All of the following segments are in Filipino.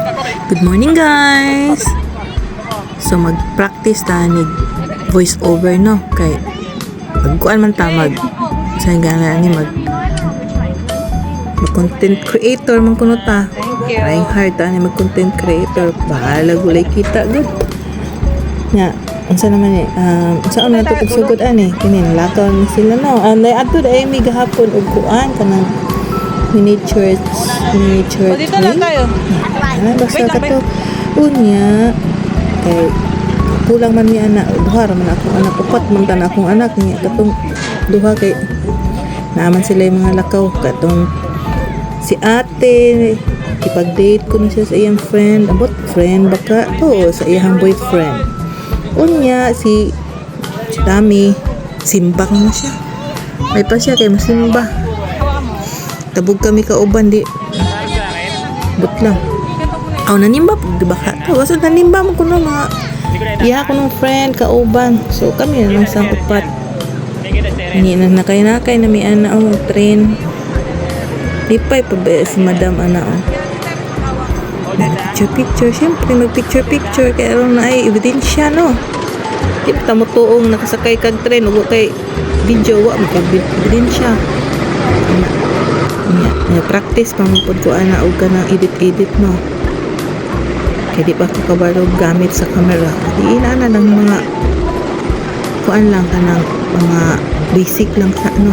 Good morning guys! So mag-practice ta ni voice over no kay magkuan man ta sa gana ni mag content creator man kuno ta. Trying hard ta ni mag content creator. Bahala gulay kita good. Nya unsa naman unsa man to pagsugod ani kini nalakaw ni sila no. Anay adto dai mi gahapon og kuan kanang miniature Dito lang tayo. basta ka to unya kay kulang man ni anak duha ra man akong anak upat man tan akong anak niya katong duha kay naaman sila yung mga lakaw katong si ate ipag-date ko na siya sa iyang friend abot friend baka to sa iyang boyfriend unya si Dami simba ko na siya may pa siya kay masimba tabog kami kauban di but lang nanimba po di ba ka so nanimba mo kuno mga iya ko ng friend kauban so kami na lang sa upat hindi na nakay na may ana train lipay pa ba si madam ana picture syempre mag picture kaya aron na ay ebidensya no di pa mo tuong nakasakay kag train ug kay video wa mo kag ebidensya practice pa mo pod ko ana og kanang edit no kaya di pa ko kabalo gamit sa camera di na lang mga kuan lang kanang mga basic lang sa ano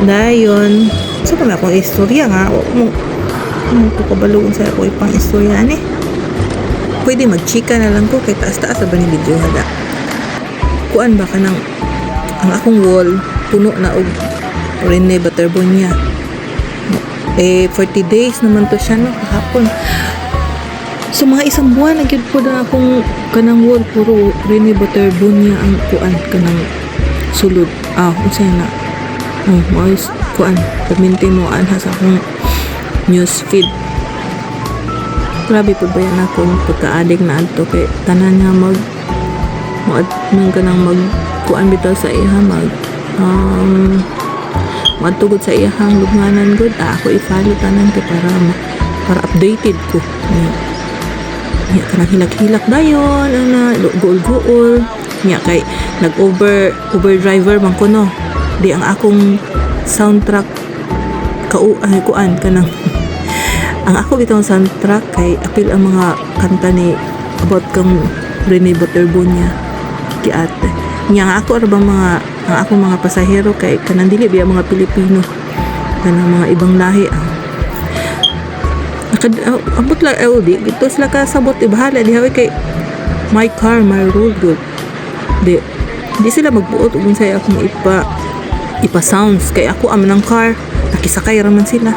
dayon so kung akong istorya nga mo ko kabalo sa ako ipang istorya ani pwede magchika na lang ko kay taas-taas ba ni video hada kuan ba kanang ang akong wall puno na og Rene Butterbonia 40 days naman to siya no kahapon so mga isang buwan nagyud po na akong kanang wall puro Rene Butterbonia ang kuan kanang sulod unsa na mas kuan pag-maintain mo anha sa akong news feed grabe po ba yan ako pagka-addict na adto kay tanan nga mag kanang mag kuan bitaw sa iha matugod sa iyang lubnganan good ako i-follow tanan kay para updated ko niya kanang hilak-hilak dayon ana gool niya kay overdriver man ko no di ang akong soundtrack kuan kanang ang ako bitong soundtrack kay apil ang mga kanta ni about kang Rene Butterbonia ki ate niya ako ara bang mga ang akong mga pasahero kay kanang dili biya mga Pilipino kanang mga ibang lahi abot lang di ito sila kasabot ibahala di hawi kay my car my road good di sila magbuot ug unsay akong ipa sounds kay ako am ng car nakisakay raman sila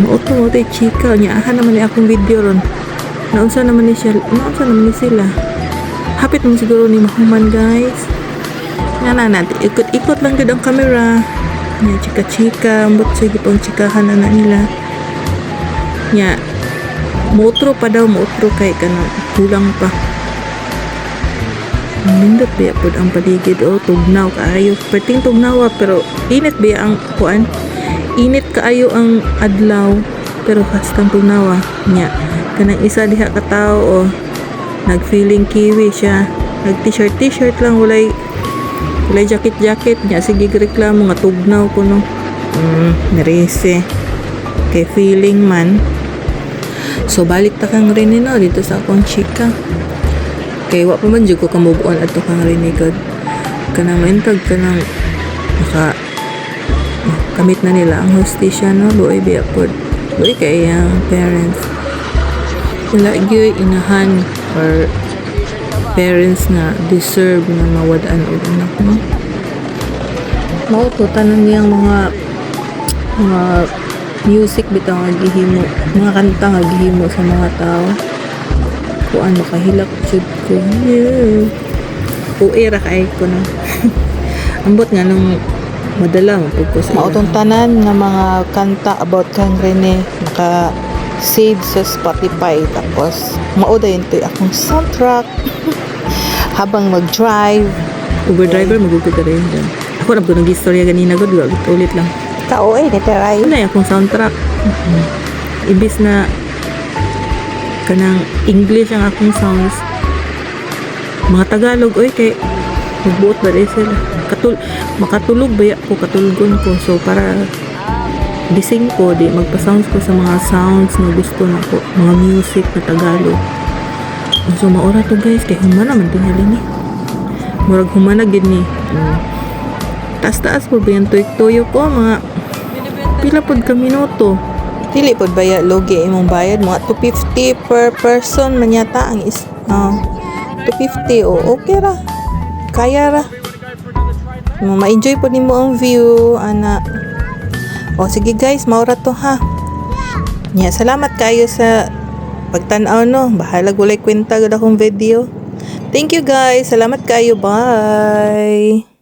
mo tay chika nya naman ni akong video ron naunsa naman ni sila hapit mo siguro ni mahuman guys nga natin ikot lang gud ang camera nya chika ambot sige pang chikahan na nila nya mootro kay kanang kulang pa nindot biya pod ang paligid tugnaw kaayo perting tugnawa pero init biya ang kuan init kaayo ang adlaw pero hastang tugnawa nya kanang isa diha ka tawo nag feeling kiwi siya nag t-shirt lang walay jacket niya sige reklamo nga tugnaw ko no narese kay feeling man so balik ta kang Rene no dito sa akong chika kay wa pa man jud ko kamubuan adto kang Rene god kanang mentag kanang kamit na nila ang hostesya no luoy biya pod luoy kay ang parents wala gyud inahan or parents na deserve na mawadaan og anak mo mao to tanan niyang mga music bitaw nga gihimo mga kanta nga gihimo sa mga tao kuan makahilak jud ko era kay ko na ambot nga nung madala mo pud ko sa mao tong tanan nga mga kanta about kang Rene naka save sa Spotify tapos mao dayon to akong soundtrack habang mag-drive driver magugod rin dyan ako na po nag-istorya ganina gud ulit lang Kao ni teray. Wala akong soundtrack. ibis na kanang English ang akong sounds, mga Tagalog, oy, kay magbuot ba rin sila. Makatulog ba ko, katulgon ko. So, para gising ko, di magpa-sounds ko sa mga sounds na gusto na ko, mga music na Tagalog. So, maura to guys, kay humana man tingali ni. Murag humana gid ni. Taas-taas po ba yung tuyok-tuyok ko, mga pila pod ka minuto. Dili pod baya logi imong bayad, mga 250 per person man yata ang 250 o okay ra. Kaya ra. Ma-enjoy po nimo ang view, ana. O sige guys, maura to ha. Nya, salamat kayo sa pagtan-aw no. Bahala gulay kwenta gud akong video. Thank you guys. Salamat kayo. Bye.